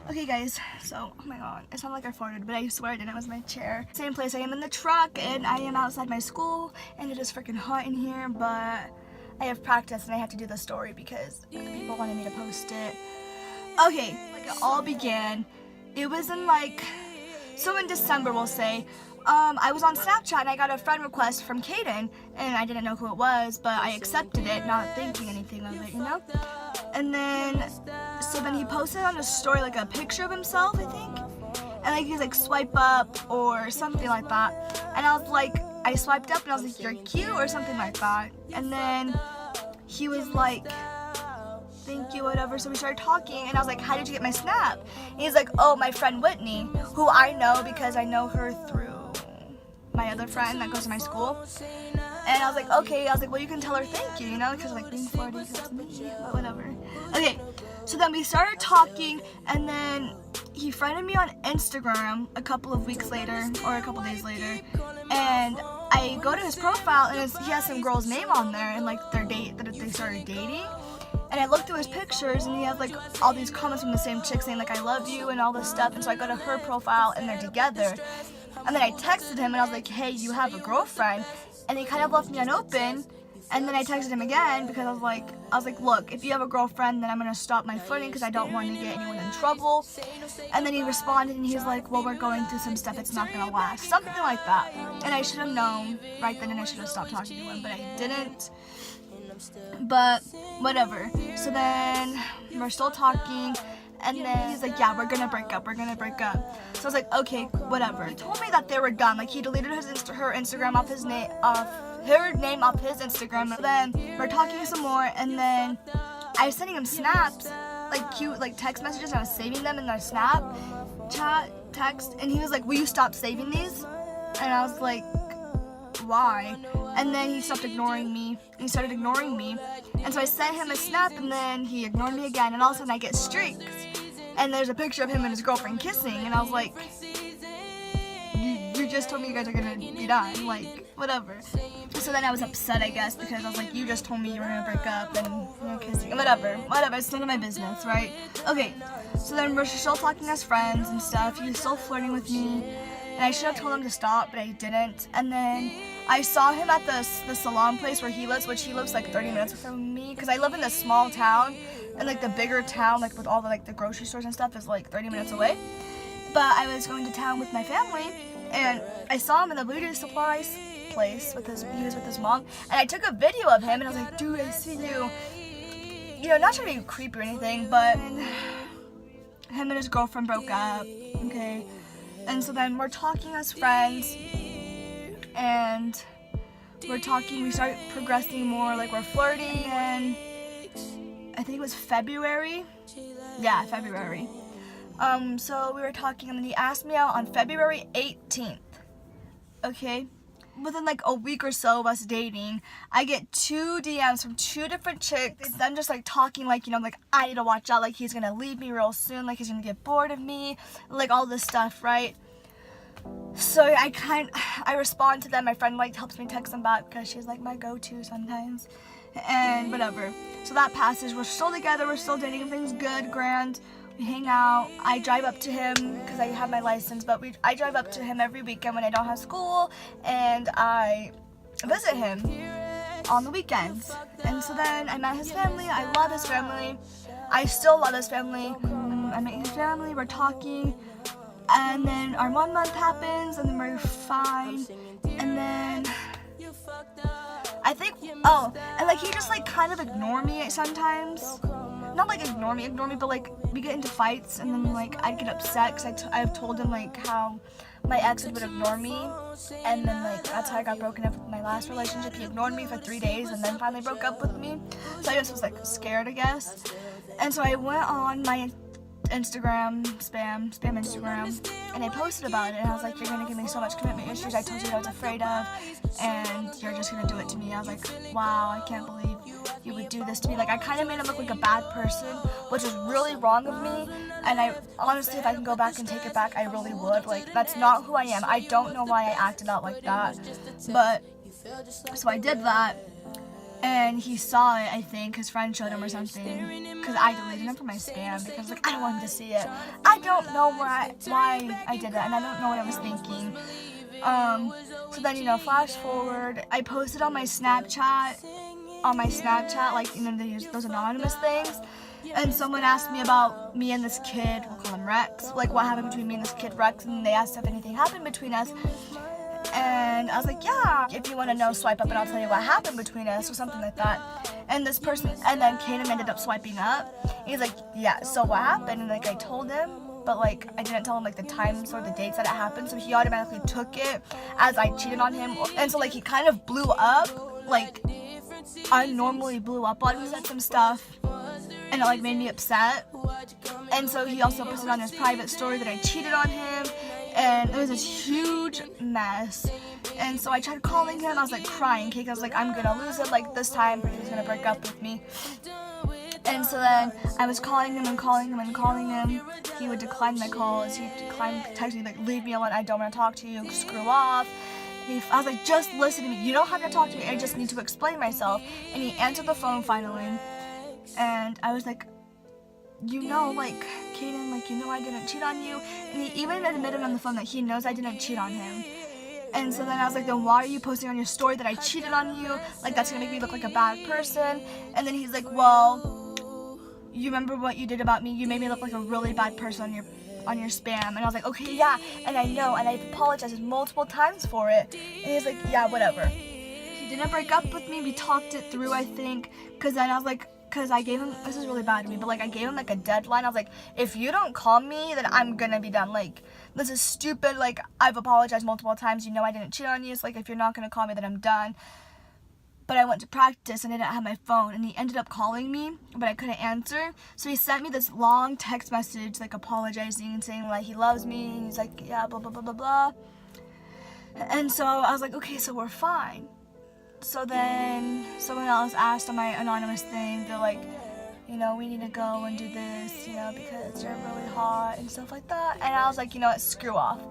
Okay guys, so, oh my god, it sounded like I farted, but I swear I didn't. It was my chair. Same place. I am in the truck, and I am outside my school, and it is freaking hot in here, but I have practice, and I have to do the story because people wanted me to post it. Okay, like it all began, it was in in December, we'll say. I was on Snapchat, and I got a friend request from Kaden, and I didn't know who it was, but I accepted it, not thinking anything of it, you know? And then, so then he posted on a story like a picture of himself, I think, and like he's like swipe up or something like that, and I was like, I swiped up and I was like, you're cute or something like that, and then he was like, thank you, whatever. So we started talking, and I was like, how did you get my snap? And he's like, oh, my friend Whitney, who I know because I know her through my other friend that goes to my school. And I was like, okay. I was like, well, you can tell her thank you, you know, because like being 40 because it's me, but whatever. Okay, so then we started talking, and then he friended me on Instagram a couple of weeks later, or a couple days later, and I go to his profile, and he has some girl's name on there, and like their date that they started dating. And I looked through his pictures, and he has like all these comments from the same chick saying like I love you and all this stuff. And so I go to her profile, and they're together. And then I texted him, and I was like, hey, you have a girlfriend? And he kind of left me unopened. And then I texted him again because I was like, look, if you have a girlfriend, then I'm gonna stop my flirting because I don't want to get anyone in trouble. And then he responded, and he's like, well, we're going through some stuff, it's not gonna last, something like that. And I should have known right then, and I should have stopped talking to him, but I didn't. But whatever. So then we're still talking, and then he's like, yeah, we're gonna break up. So I was like, okay, whatever. He told me that they were done. Like he deleted her Instagram off his name, her name off his Instagram. And then we're talking some more, and then I was sending him snaps, like cute, like text messages, and I was saving them in their Snap chat text. And he was like, will you stop saving these? And I was like, why? And then he stopped ignoring me, and he started ignoring me, and so I sent him a snap, and then he ignored me again, and all of a sudden I get streaks, and there's a picture of him and his girlfriend kissing, and I was like, you just told me you guys are gonna be done, like, whatever. So then I was upset, I guess, because I was like, you just told me you were gonna break up, and you're kissing, whatever, it's none of my business, right? Okay, so then we're still talking as friends and stuff. He was still flirting with me, and I should have told him to stop, but I didn't. And then I saw him at the salon place where he lives, which he lives like 30 minutes from me, because I live in this small town, and like the bigger town, like with all the like the grocery stores and stuff, is like 30 minutes away. But I was going to town with my family, and I saw him in the beauty supplies place he was with his mom, and I took a video of him, and I was like, dude, I see you. You know, not trying to be creepy or anything, but him and his girlfriend broke up, okay? And so then we're talking as friends, and we're talking, we start progressing more, like we're flirting, and I think it was February. Yeah, February. So we were talking, and then he asked me out on February 18th. Okay? Within like a week or so of us dating, I get 2 DMs from 2 different chicks, them just like talking like, you know, like I need to watch out, like he's gonna leave me real soon, like he's gonna get bored of me, like all this stuff, right? So I respond to them. My friend like helps me text them back because she's like my go-to sometimes, and whatever. So that passes, we're still together, we're still dating, everything's good, grand. We hang out. I drive up to him because I have my license, but I drive up to him every weekend when I don't have school, and I visit him on the weekends. And so then I met his family. I love his family. I still love his family. I met his family, we're talking, and then our 1 month happens, and then we're fine. And then I think, and like he just like kind of ignore me sometimes. Not like ignore me, but like we get into fights, and then like I'd get upset because I've told him like how my ex would ignore me, and then like that's how I got broken up with my last relationship. He ignored me for 3 days and then finally broke up with me. So I just was like scared, I guess. And so I went on my Instagram, spam Instagram, and I posted about it, and I was like, you're gonna give me so much commitment issues I told you I was afraid of, and you're just gonna do it to me. I was like, wow, I can't believe you would do this to me. Like I kind of made him look like a bad person, which is really wrong of me, and I honestly, if I can go back and take it back, I really would. Like that's not who I am. I don't know why I acted out like that, but so I did that. And he saw it, I think, his friend showed him or something, because I deleted him from my spam, because like, I don't want him to see it. I don't know why I did that, and I don't know what I was thinking. So then, you know, flash forward, I posted on my Snapchat, like, you know, those anonymous things, and someone asked me about me and this kid, we'll call him Rex, like what happened between me and this kid Rex, and they asked if anything happened between us. And I was like, yeah, if you want to know, swipe up and I'll tell you what happened between us or something like that. And this person, and then Kaden ended up swiping up. He's like, yeah, so what happened? And like I told him, but like I didn't tell him like the times or the dates that it happened. So he automatically took it as I cheated on him. And so like he kind of blew up, like I normally blew up on me, said some stuff. And it like made me upset. And so he also posted on his private story that I cheated on him. And it was this huge mess. And so I tried calling him. I was like crying, because I was like, I'm gonna lose it. Like this time, he's gonna break up with me. And so then I was calling him and calling him and calling him. He would decline my calls. He would decline texting me like, leave me alone. I don't want to talk to you. Screw off. I was like, just listen to me. You don't have to talk to me. I just need to explain myself. And he answered the phone finally. And I was like, you know, like, Kaden, like, you know I didn't cheat on you. And he even admitted on the phone that he knows I didn't cheat on him. And so then I was like, then why are you posting on your story that I cheated on you? Like, that's gonna make me look like a bad person. And then he's like, well, you remember what you did about me? You made me look like a really bad person on your spam. And I was like, okay, yeah, and I know, and I've apologized multiple times for it. And he's like, yeah, whatever. He didn't break up with me. We talked it through, I think, because then I was like, because I gave him, this is really bad to me, but like I gave him like a deadline. I was like, if you don't call me, then I'm gonna be done. Like, this is stupid. Like, I've apologized multiple times. You know I didn't cheat on you. So like, if you're not gonna call me, then I'm done. But I went to practice and I didn't have my phone, and he ended up calling me, but I couldn't answer. So he sent me this long text message, like apologizing and saying like he loves me. And he's like, yeah, blah, blah, blah, blah, blah. And so I was like, okay, so we're fine. So then someone else asked on my anonymous thing, they're like, you know, we need to go and do this, you know, because you're really hot and stuff like that. And I was like, you know what, screw off.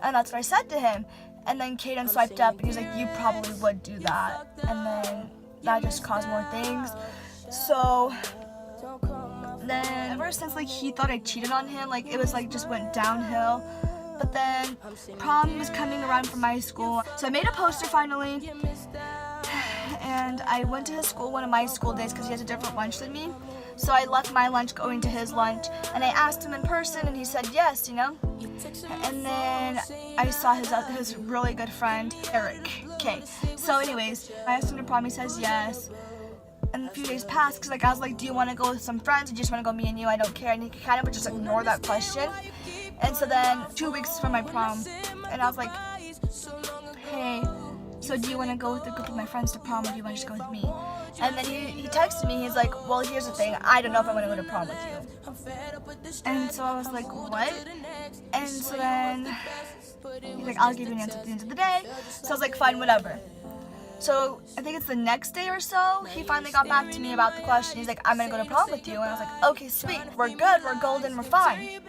And that's what I said to him. And then Kaden swiped up and he was like, you probably would do that. And then that just caused more things. So then ever since like he thought I cheated on him, like it was like just went downhill. But then prom was coming around from my school. So I made a poster finally. And I went to his school one of my school days because he has a different lunch than me. So I left my lunch going to his lunch, and I asked him in person, and he said yes, you know. And then I saw his really good friend, Eric. Okay, so anyways, I asked him to prom, he says yes. And a few days passed, because like I was like, do you want to go with some friends, or do you just want to go me and you? I don't care. And he kind of would just ignore that question. And so then 2 weeks from my prom, and I was like, hey, so do you want to go with a group of my friends to prom, or do you want to just go with me? And then he texted me, he's like, well, here's the thing, I don't know if I want to go to prom with you. And so I was like, what? And so then he's like, I'll give you an answer at the end of the day. So I was like, fine, whatever. So I think it's the next day or so, he finally got back to me about the question. He's like, I'm going to go to prom with you. And I was like, okay, sweet, we're good, we're golden, we're fine.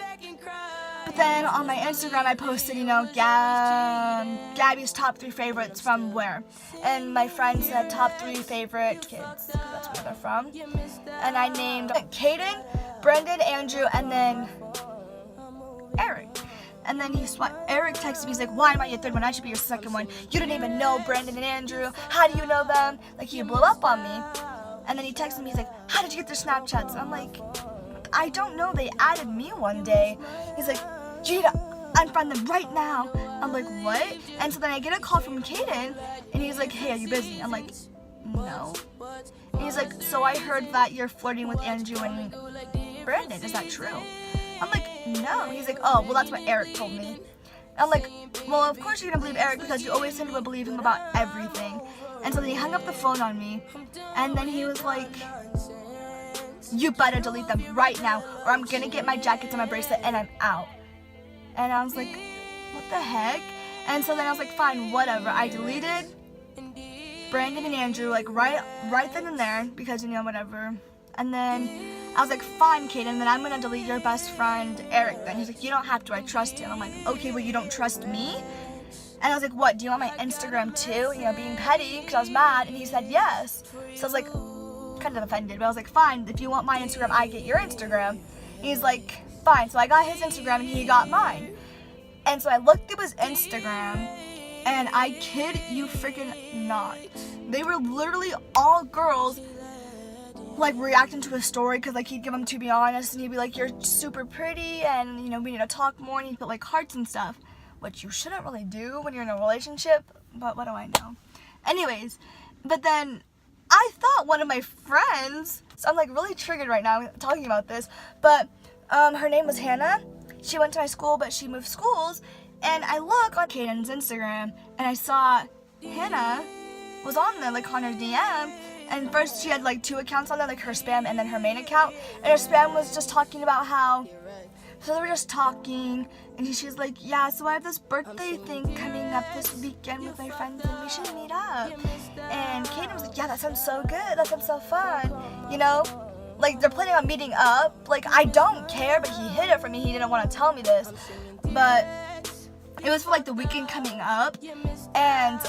But then on my Instagram, I posted, you know, Gabby's top 3 favorites from where. And my friend said top 3 favorite kids, because that's where they're from. And I named Kaden, Brendan, Andrew, and then Eric. And then Eric texted me, he's like, why am I your third one? I should be your second one. You didn't even know Brendan and Andrew. How do you know them? Like, he blew up on me. And then he texted me, he's like, how did you get their Snapchats? And I'm like, I don't know, they added me one day. He's like, Jada, unfriend them right now. I'm like, what? And so then I get a call from Kaden, and he's like, hey, are you busy? I'm like, no. And he's like, so I heard that you're flirting with Andrew and Brandon, is that true? I'm like, no. He's like, oh, well, that's what Eric told me. I'm like, well, of course you're gonna believe Eric, because you always tend to believe him about everything. And so then he hung up the phone on me, and then he was like, you better delete them right now, or I'm gonna get my jackets and my bracelet and I'm out. And I was like, what the heck? And so then I was like, fine, whatever. I deleted Brandon and Andrew, like right then and there, because, you know, whatever. And then I was like, fine, Kaden, then I'm gonna delete your best friend, Eric, then. He's like, you don't have to, I trust you. And I'm like, okay, well, you don't trust me? And I was like, what, do you want my Instagram too? You know, being petty, because I was mad. And he said yes. So I was like, kind of offended. But I was like, fine, if you want my Instagram, I get your Instagram. And he's like, fine. So I got his Instagram and he got mine. And so I looked through his Instagram, and I kid you freaking not, they were literally all girls, like, reacting to his story, because, like, he'd give them to be honest, and he'd be like, you're super pretty, and, you know, we need to talk more, and he'd put, like, hearts and stuff, which you shouldn't really do when you're in a relationship, but what do I know? Anyways, but then I thought one of my friends, so I'm, like, really triggered right now talking about this, but her name was Hannah. She went to my school, but she moved schools, and I look on Caden's Instagram, and I saw Hannah was on there, like, on her DM, and first she had, like, 2 accounts on there, like, her spam and then her main account, and her spam was just talking about how, so they were just talking, and she was like, yeah, so I have this birthday thing coming up this weekend with my friends, and we should meet up, and Caden was like, yeah, that sounds so good, that sounds so fun, you know? Like, they're planning on meeting up. Like, I don't care, but he hid it from me. He didn't want to tell me this. But it was for, like, the weekend coming up. And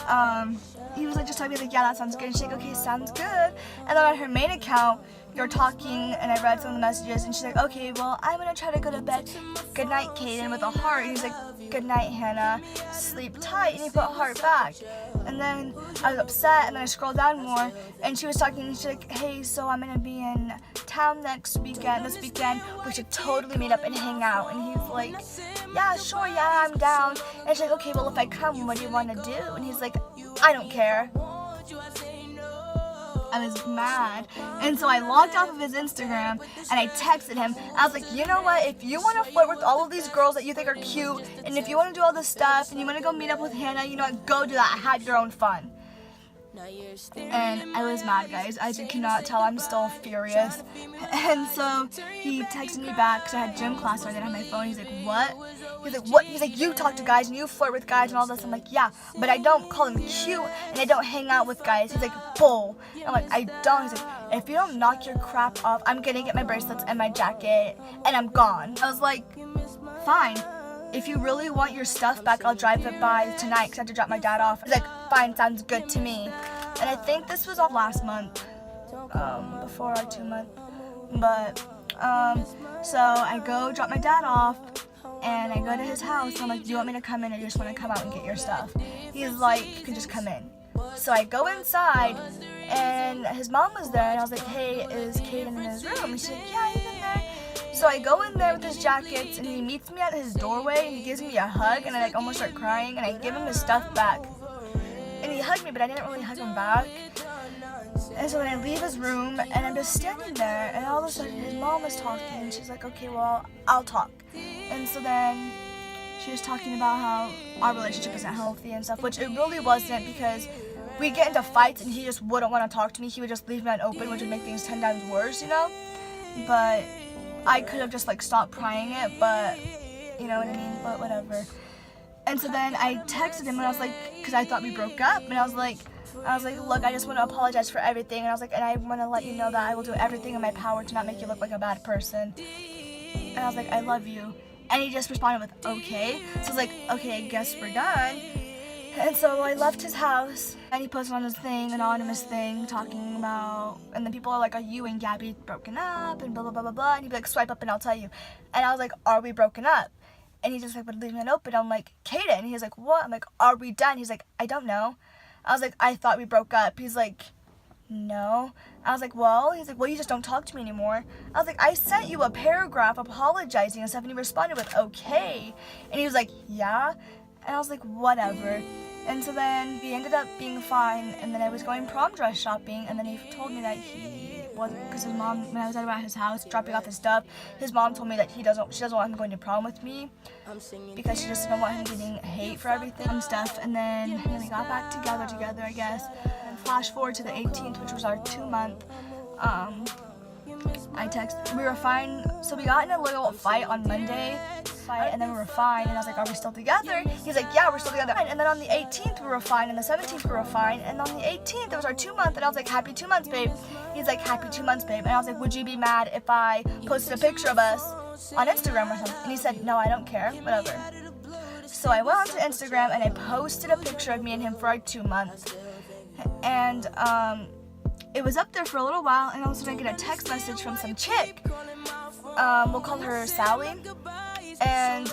he was, like, just telling me, like, yeah, that sounds good. And she's like, okay, sounds good. And then on her main account, you're talking, and I read some of the messages, and she's like, okay, well, I'm going to try to go to bed. Good night, Caden, with a heart. And he's like, good night, Hannah. Sleep tight. And he put a heart back. And then I was upset, and then I scrolled down more, and she was talking, and she's like, hey, so I'm going to be in town this weekend, we should totally meet up and hang out. And he's like, yeah, sure, yeah, I'm down. And she's like, okay, well, if I come, what do you want to do? And he's like, I don't care. I was mad, and so I logged off of his Instagram, and I texted him. I was like, you know what, if you want to flirt with all of these girls that you think are cute, and if you want to do all this stuff, and you want to go meet up with Hannah, you know what, go do that, have your own fun. And I was mad, guys. As you cannot tell, I'm still furious. And so he texted me back, because I had gym class, so I didn't have my phone. He's like, what? He's like, what? He's like, you talk to guys, and you flirt with guys, and all this. I'm like, yeah, but I don't call them cute, and I don't hang out with guys. He's like, bull. I'm like, I don't. He's like, if you don't knock your crap off, I'm gonna get my bracelets and my jacket, and I'm gone. I was like, fine. If you really want your stuff back, I'll drive it by tonight, because I have to drop my dad off. He's like, fine, sounds good to me. And I think this was all last month, before our 2 month. But, so I go drop my dad off, and I go to his house. I'm like, do you want me to come in, or do you just want to come out and get your stuff? He's like, you can just come in. So I go inside, and his mom was there, and I was like, hey, is Caden in his room? And she's like, yeah, he's in there. So I go in there with his jackets, and he meets me at his doorway, and he gives me a hug, and I like almost start crying, and I give him his stuff back. And he hugged me, but I didn't really hug him back. And so then I leave his room, and I'm just standing there, and all of a sudden his mom was talking, and she's like, okay, well, I'll talk. And so then she was talking about how our relationship isn't healthy and stuff, which it really wasn't, because we'd get into fights, and he just wouldn't want to talk to me. He would just leave me unopened, which would make things 10 times worse, you know? But I could have just, like, stopped prying it, but, you know what I mean? But whatever. And so then I texted him, and I was like, because I thought we broke up, and I was like, look, I just want to apologize for everything, and I was like, and I want to let you know that I will do everything in my power to not make you look like a bad person. And I was like, I love you. And he just responded with, okay. So I was like, okay, I guess we're done. And so I left his house, and he posted on his thing, anonymous thing, talking about, and then people are like, are you and Gabby broken up, and blah, blah, blah, blah, blah, and he'd be like, swipe up and I'll tell you. And I was like, are we broken up? And he just like would leave me open. I'm like, Caden. He's like, what? I'm like, are we done? He's like, I don't know. I was like, I thought we broke up. He's like, no. I was like, well, he's like, well, you just don't talk to me anymore. I was like, I sent you a paragraph apologizing and stuff, and he responded with, okay. And he was like, yeah. And I was like, whatever. And so then we ended up being fine, and then I was going prom dress shopping, and then he told me that he wasn't, because his mom, when I was at his house dropping off his stuff, his mom told me that she doesn't want him going to prom with me, because she just didn't want him getting hate for everything and stuff. And then we got back together, I guess. And flash forward to the 18th, which was our 2 month, we were fine. So we got in a little fight on Monday, and then we were fine, and I was like, are we still together? He's like, yeah, we're still together. And then on the 18th we were fine, and the 17th we were fine, and on the 18th it was our 2 month, and I was like, happy 2 months, babe. He's like, happy 2 months, babe. And I was like, would you be mad if I posted a picture of us on Instagram or something? And he said, no, I don't care, whatever. So I went onto Instagram and I posted a picture of me and him for like 2 months. And it was up there for a little while, and all of a sudden I get a text message from some chick. We'll call her Sally. And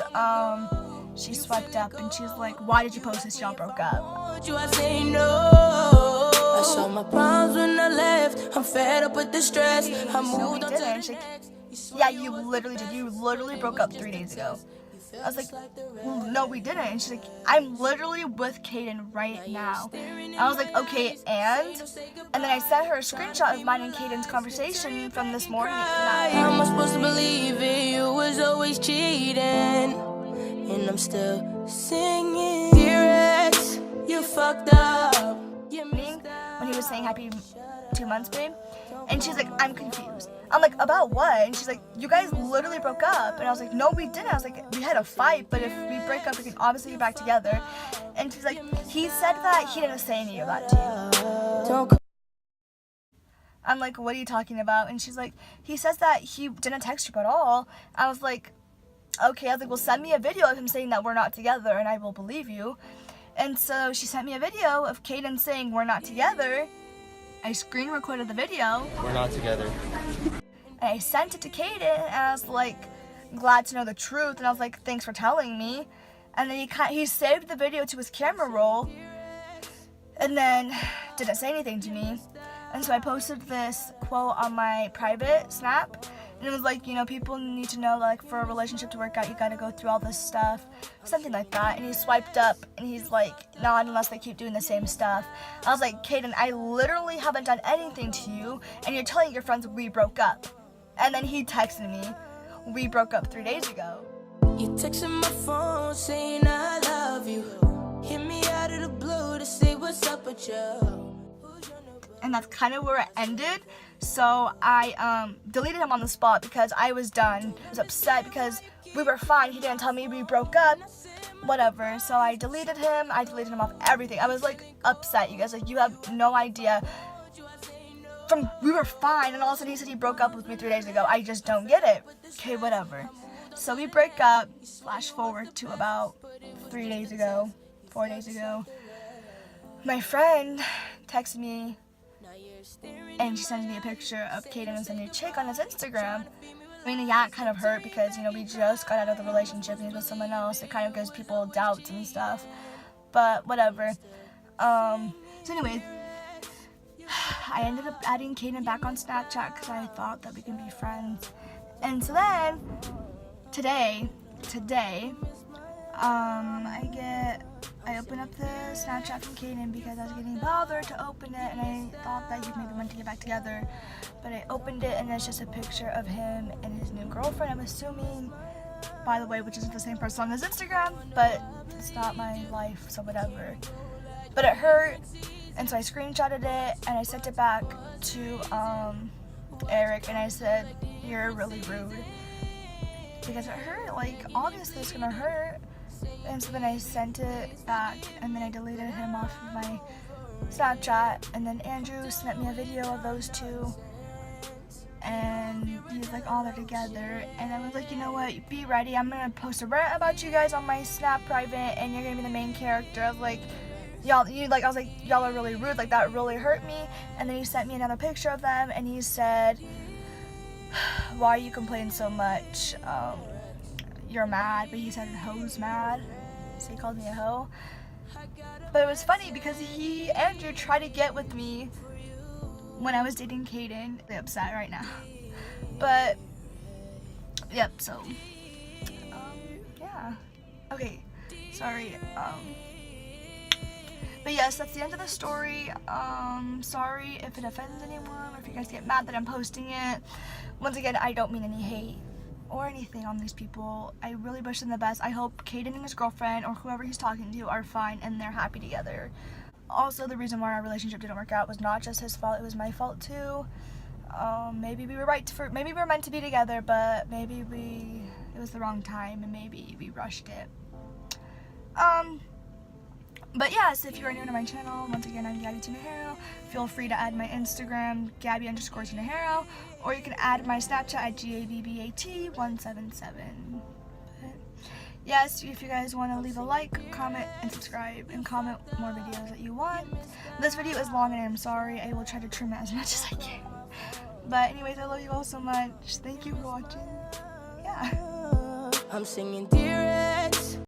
she swiped up and she's like, "Why did you post this? Y'all broke up." I saw my problems when I left. I'm fed up with the stress. I moved on to the next. Yeah, you literally did. You literally broke up 3 days ago. I was like, well, no, we didn't. And she's like, I'm literally with Caden right now. And I was like, okay, and then I sent her a screenshot of mine and Caden's conversation from this morning. How am I supposed to believe it? You was always cheating, and I'm still singing. Dear ex, you fucked up. When he was saying happy 2 months, babe. And she's like, I'm confused. I'm like, about what? And she's like, you guys literally broke up. And I was like, no, we didn't. I was like, we had a fight, but if we break up, we can obviously be back together. And she's like, he said that he didn't say any of that to you. I'm like, what are you talking about? And she's like, he says that he didn't text you at all. I was like, okay. I was like, well, send me a video of him saying that we're not together and I will believe you. And so she sent me a video of Caden saying we're not together. I screen recorded the video. We're not together. And I sent it to Caden, and I was like, glad to know the truth. And I was like, thanks for telling me. And then he saved the video to his camera roll, and then didn't say anything to me. And so I posted this quote on my private Snap, and it was like, you know, people need to know, like, for a relationship to work out, you gotta go through all this stuff, something like that. And he swiped up, and he's like, not unless they keep doing the same stuff. I was like, Caden, I literally haven't done anything to you, and you're telling your friends we broke up. And then he texted me, we broke up 3 days ago. You texting my phone saying I love you. Hit me out of the blue to say what's up with you. And that's kind of where it ended. So I deleted him on the spot because I was done. I was upset because we were fine. He didn't tell me we broke up. Whatever. So I deleted him. I deleted him off everything. I was like upset, you guys. Like, you have no idea. We were fine, and all of a sudden he said he broke up with me 3 days ago. I just don't get it. Okay, whatever. So we break up. Flash forward to about 4 days ago. My friend texted me, and she sends me a picture of Caden and some new chick on his Instagram. I mean, yeah, it kind of hurt because, you know, we just got out of the relationship and he's with someone else. It kind of gives people doubts and stuff. But whatever. So anyway, I ended up adding Caden back on Snapchat because I thought that we can be friends. And so then, today, I opened up the Snapchat from Caden because I was getting bothered to open it, and I thought that he maybe wanted to get back together. But I opened it, and it's just a picture of him and his new girlfriend, I'm assuming, by the way, which isn't the same person on his Instagram, but it's not my life, so whatever. But it hurt, and so I screenshotted it, and I sent it back to Eric, and I said, you're really rude. Because it hurt, like, obviously it's gonna hurt. And so then I sent it back, and then I deleted him off of my Snapchat, and then Andrew sent me a video of those two, and he was like, oh, they're together. And I was like, you know what, be ready, I'm gonna post a rant about you guys on my Snap private, and you're gonna be the main character. I was like, y'all are really rude, like, that really hurt me. And then he sent me another picture of them, and he said, why are you complaining so much? You're mad. But he said hoe's mad, so he called me a hoe. But it was funny because Andrew tried to get with me when I was dating Caden. They're upset right now. But yep, so yeah. Okay, sorry. But yes, that's the end of the story. Sorry if it offends anyone, or if you guys get mad that I'm posting it. Once again, I don't mean any hate or anything on these people. I really wish them the best. I hope Caden and his girlfriend, or whoever he's talking to, are fine and they're happy together. Also, the reason why our relationship didn't work out was not just his fault, it was my fault too. Maybe we were maybe we were meant to be together, but maybe it was the wrong time, and maybe we rushed it. But yes, if you are new to my channel, once again, I'm Gabby Tinajero. Feel free to add my Instagram, Gabby_Tinajero, or you can add my Snapchat at GABBAT177. But yes, if you guys want to leave a like, comment, and subscribe, and comment more videos that you want. This video is long and I'm sorry. I will try to trim it as much as I can. But anyways, I love you all so much. Thank you for watching. Yeah. I'm singing Dear Ex.